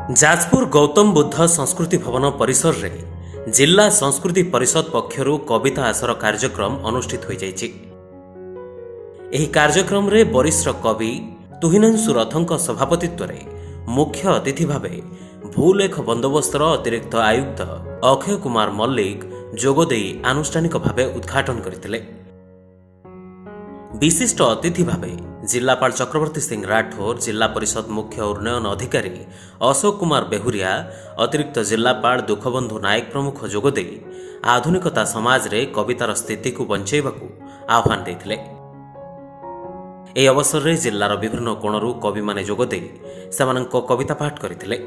जाजपुर गौतम बुद्ध संस्कृति भवन परिसर रे जिला संस्कृति परिषद पक्षरु कविता आसर कार्यक्रम अनुष्ठित हो जाइछि। एही कार्यक्रम रे वरिष्ठ कवि तुहिनांशु रथଙ୍କ सभापतित्वरे मुख्य अतिथि भावे भूलेख बंदोबस्तर अतिरिक्त आयुक्त अक्षय कुमार मल्लिक जोगदेई आनुष्ठानिक भावे उद्घाटन करथिले। विशिष्ट अतिथि भावे जिलापाल चक्रवर्ती सिंह राठौर, जिला परिषद मुख्य उन्नयन अधिकारी अशोक कुमार बेहुरिया, अतिरिक्त जिलापाल दुखबंधु नायक प्रमुख जोगदेई आधुनिकता समाज रे कवितार स्थिति को बंचाइबाकू आह्वान देथिले। ଏହି ଅବସରରେ ଜିଲ୍ଲାର ବିଭିନ୍ନ କୋଣରୁ କବିମାନେ ଯୋଗଦେଇ ସେମାନଙ୍କ କବିତା ପାଠ କରିଥିଲେ।